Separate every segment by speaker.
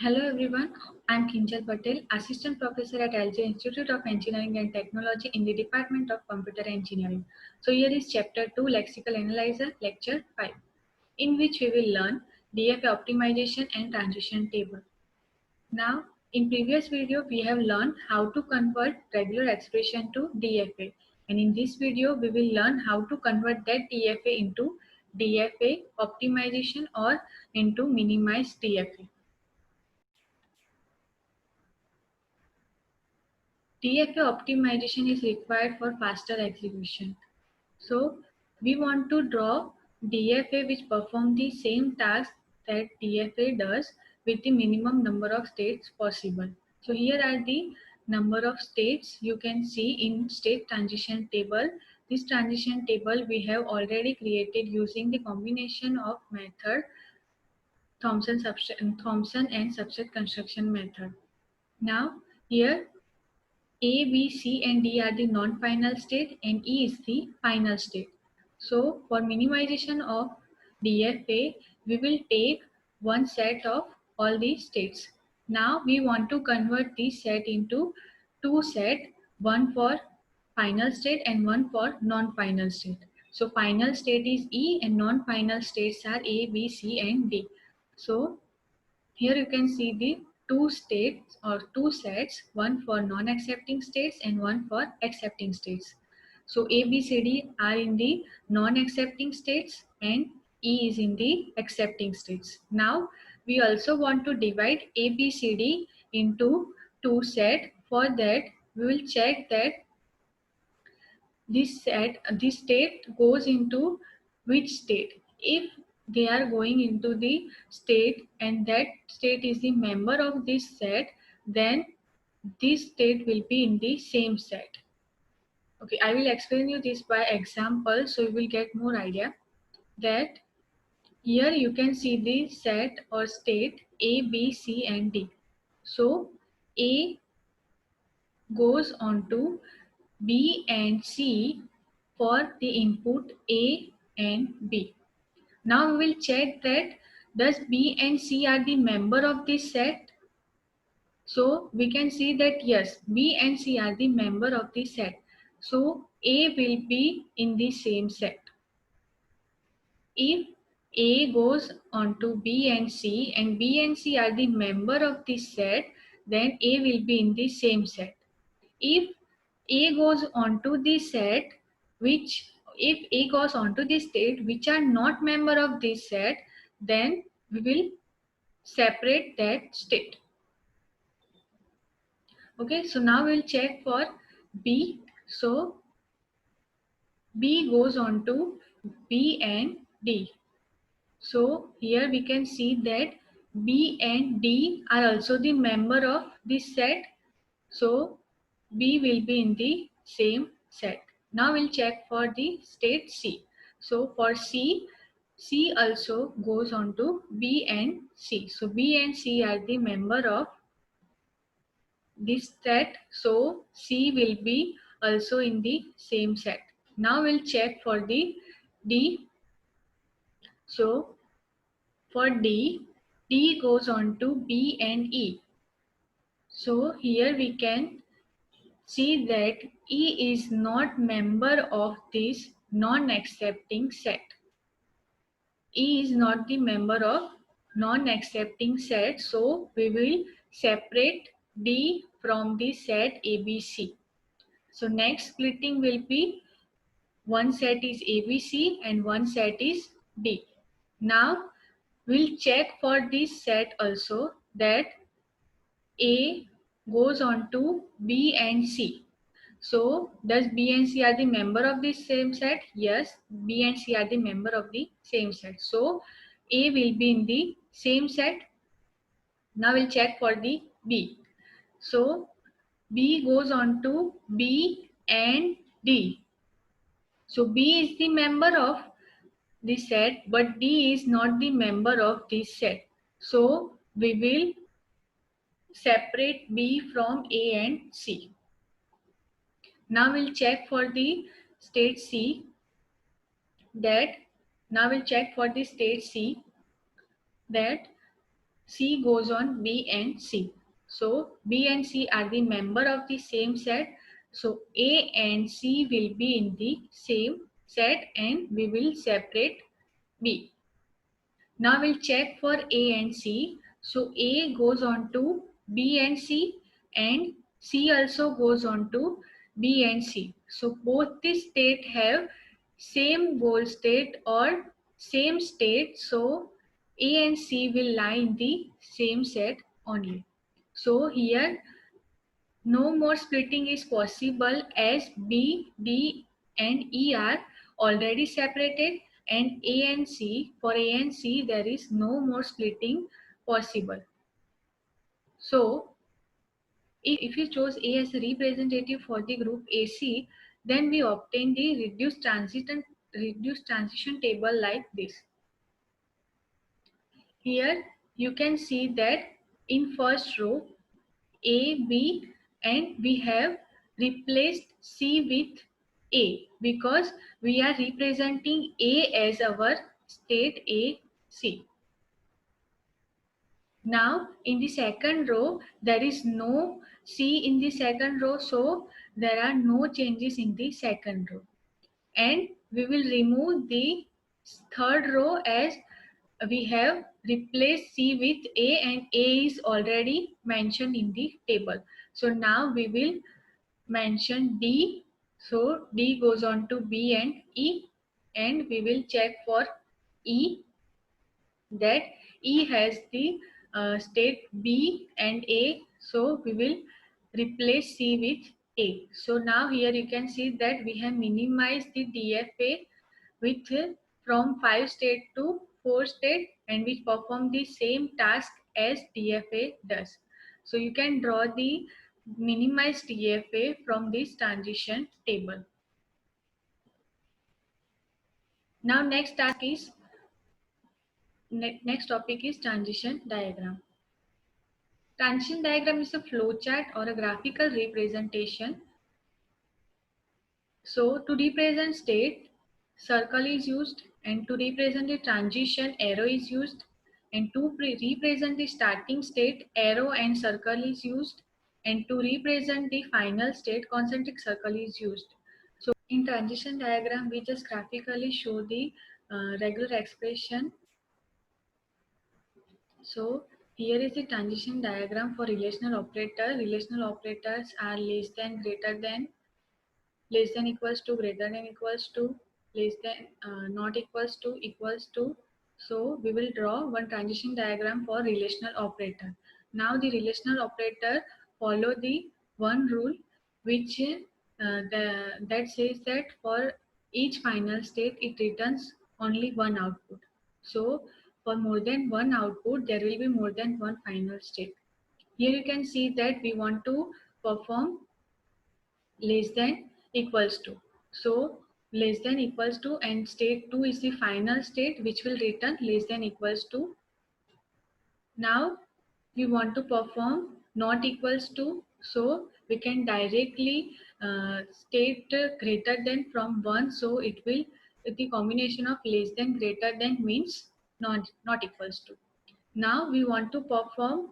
Speaker 1: Hello everyone, I am Kinjal Patel, Assistant Professor at LJ Institute of Engineering and Technology in the Department of Computer Engineering. So here is Chapter 2 Lexical Analyzer, Lecture 5, in which we will learn DFA optimization and transition table. Now, in previous video, we have learned how to convert regular expression to DFA. And in this video, we will learn how to convert that DFA into DFA optimization or into minimized DFA. DFA optimization is required for faster execution. So we want to draw DFA which perform the same task that DFA does with the minimum number of states possible. So here are the number of states you can see in state transition table. This transition table we have already created using the combination of method Thomson and subset construction method. Now here a, B, C and D are the non-final state and E is the final state. So for minimization of DFA, we will take one set of all these states. Now we want to convert this set into two sets, one for final state and one for non-final state. So final state is E and non-final states are A, B, C and D. So here you can see the two states or two sets, one for non-accepting states and one for accepting states. So A, B, C, D are in the non-accepting states and E is in the accepting states. Now we also want to divide A, B, C, D into two sets. For that we will check that this state goes into which state. If they are going into the state and that state is the member of this set, then this state will be in the same set. Okay, I will explain you this by example so you will get more idea. That here you can see the set or state A, B, C and D. So A goes on to B and C for the input A and B. Now we will check that does B and C are the member of this set. So we can see that yes, B and C are the member of the set. So A will be in the same set. If A goes on to B and B and C are the member of this set, then A will be in the same set. If A goes onto the set which if A goes onto the state which are not member of this set, then we will separate that state. Okay, so now we'll check for B. So B goes on to B and D. So here we can see that B and D are also the member of this set. So B will be in the same set. Now we'll check for the state C. So for C, C also goes on to B and C. So B and C are the member of this set. So C will be also in the same set. Now we'll check for the D. So for D, D goes on to B and E. So here we can see that E is not member of this non-accepting set. E is not the member of non-accepting set, so we will separate D from the set ABC. So next splitting will be one set is ABC and one set is D. Now we'll check for this set also that A goes on to B and C. So does B and C are the member of the same set? Yes, B and C are the member of the same set. So A will be in the same set. Now we'll check for the B. So B goes on to B and D. So B is the member of this set, but D is not the member of this set. So we will separate B from A and C. Now we'll check for the state C. That now we'll check for the state C that C goes on B and C. So B and C are the member of the same set. So A and C will be in the same set and we will separate B. Now we'll check for A and C. So A goes on to B and C and C also goes on to B and C. So both the state have same goal state or same state. So A and C will lie in the same set only. So here no more splitting is possible as B, D and E are already separated, and A and C, for A and C there is no more splitting possible. So if you chose A as a representative for the group AC, then we obtain the reduced transition table like this. Here you can see that in first row A, B, and we have replaced C with A because we are representing A as our state A, C. Now in the second row, there is no C in the second row, so there are no changes in the second row. And we will remove the third row as we have replaced C with A and A is already mentioned in the table. So now we will mention D. So D goes on to B and E, and we will check for E, that E has the state B and A. So we will replace C with A. So now here you can see that we have minimized the DFA with from 5 state to 4 state, and we perform the same task as DFA does. So you can draw the minimized DFA from this transition table. Now next topic is transition diagram. Transition diagram is a flowchart or a graphical representation. So to represent state, circle is used, and to represent the transition, arrow is used, and to represent the starting state, arrow and circle is used, and to represent the final state, concentric circle is used. So in transition diagram, we just graphically show the regular expression. So here is the transition diagram for relational operator. Relational operators are less than, greater than, less than equals to, greater than equals to, less than, not equals to, equals to. So we will draw one transition diagram for relational operator. Now the relational operator follow the one rule which that says that for each final state it returns only one output. So for more than one output there will be more than one final state. Here you can see that we want to perform less than equals to. So less than equals to, and state 2 is the final state which will return less than equals to. Now we want to perform not equals to, so we can directly state greater than from 1. So it will, the combination of less than, greater than means not equals to. Now we want to perform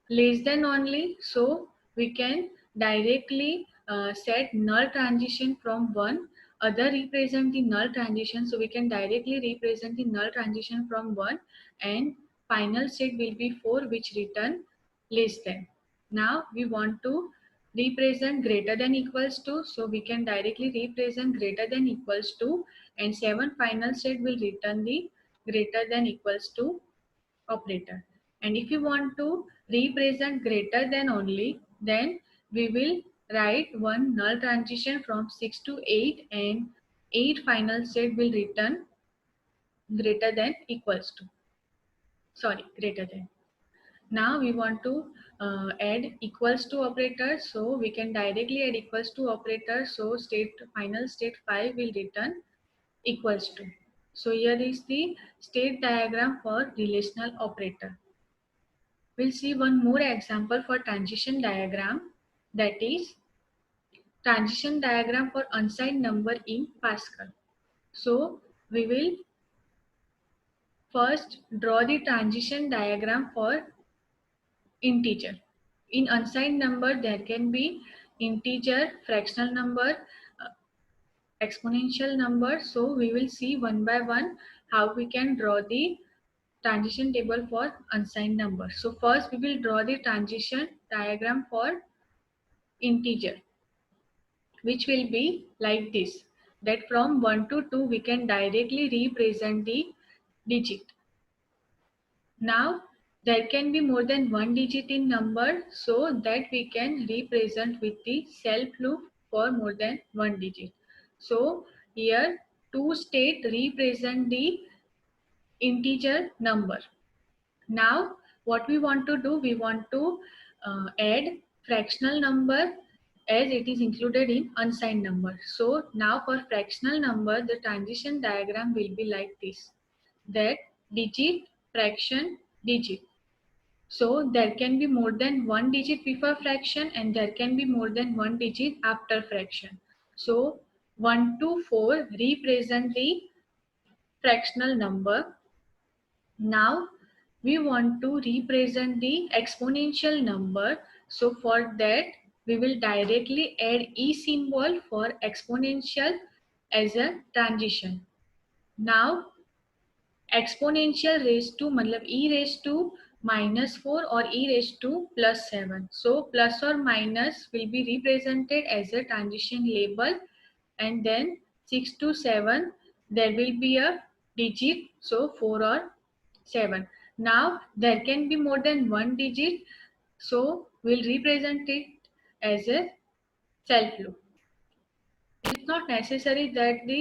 Speaker 1: less than only, so we can directly set null transition from 1. Other represent the null transition, so we can directly represent the null transition from 1, and final state will be 4 which return less than. Now we want to represent greater than equals to, so we can directly represent greater than equals to, and 7 final state will return the greater than equals to operator. And if you want to represent greater than only, then we will write one null transition from 6 to 8, and 8 final state will return greater than equals to, sorry, greater than. Now we want to add equals to operator, so we can directly add equals to operator. So final state 5 will return equals to. So here is the state diagram for relational operator. We'll see one more example for transition diagram, that is transition diagram for unsigned number in Pascal. So we will First, draw the transition diagram for integer. In unsigned number, there can be integer, fractional number, exponential number. So we will see one by one how we can draw the transition table for unsigned number. So first we will draw the transition diagram for integer, which will be like this, that from 1 to 2 we can directly represent the digit. Now there can be more than one digit in number, so that we can represent with the self loop for more than one digit. So here two state represent the integer number. Now what we want to do, we want to add fractional number as it is included in unsigned number. So now for fractional number, the transition diagram will be like this, that digit, fraction, digit. So there can be more than one digit before fraction and there can be more than one digit after fraction. So 1 to 4 represent the fractional number. Now we want to represent the exponential number. So for that we will directly add e symbol for exponential as a transition. Now exponential raised to matlab e raised to -4 or e raised to +7. So plus or minus will be represented as a transition label, and then 6 to 7 there will be a digit, so 4 or 7. Now there can be more than one digit, so we'll represent it as a self loop. It's not necessary that the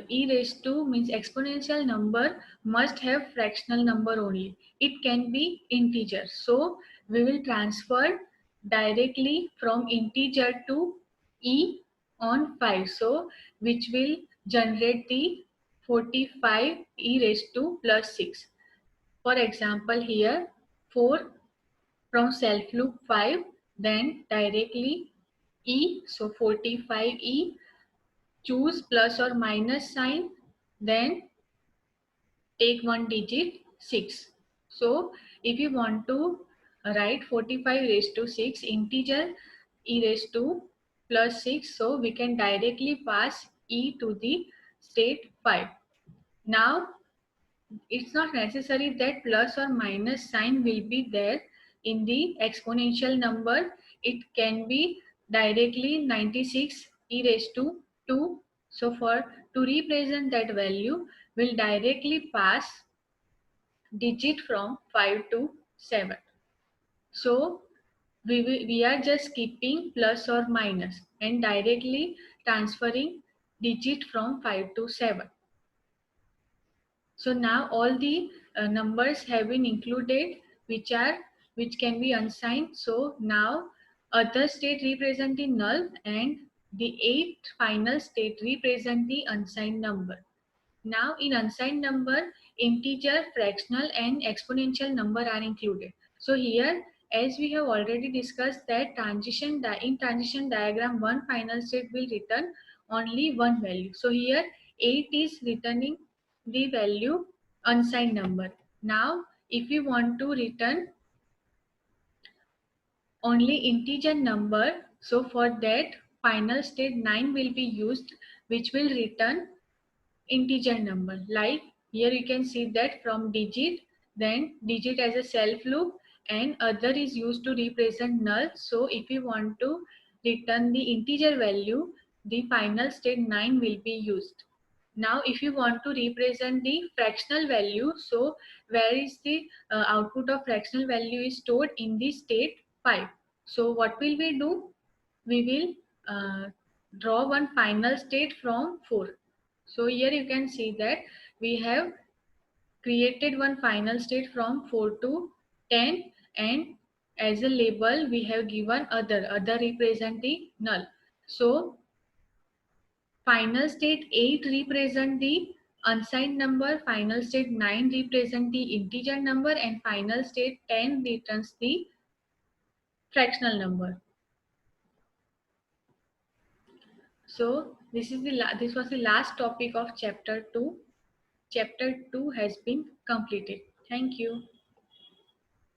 Speaker 1: e raised to means exponential number must have fractional number only. It can be integer. So we will transfer directly from integer to e on 5. So which will generate the 45 e raised to +6. For example, here 4 from self loop 5, then directly e, so 45e, choose plus or minus sign, then take one digit 6. So if you want to write 45 raised to 6 integer e raised to +6, so we can directly pass e to the state 5. Now it's not necessary that plus or minus sign will be there in the exponential number. It can be directly 96 e raised to 2. So for to represent that value, we'll directly pass digit from 5 to 7. So we are just keeping plus or minus and directly transferring digit from 5 to 7. So now all the numbers have been included which can be unsigned. So now other state represent the null and the 8 final state represent the unsigned number. Now in unsigned number, integer, fractional and exponential number are included. So here, as we have already discussed that in transition diagram, one final state will return only one value. So here 8 is returning the value unsigned number. Now if we want to return only integer number, so for that final state 9 will be used, which will return integer number. Like here you can see that from digit, then digit as a self loop and other is used to represent null. So if you want to return the integer value, the final state 9 will be used. Now if you want to represent the fractional value, so where is the output of fractional value is stored in the state 5. So what will we do? We will draw one final state from 4. So here you can see that we have created one final state from 4 to 10, and as a label we have given other representing null. So final state 8 represent the unsigned number, final state 9 represent the integer number, and final state 10 returns the fractional number. So this was the last topic of chapter 2. chapter 2 has been completed. Thank you.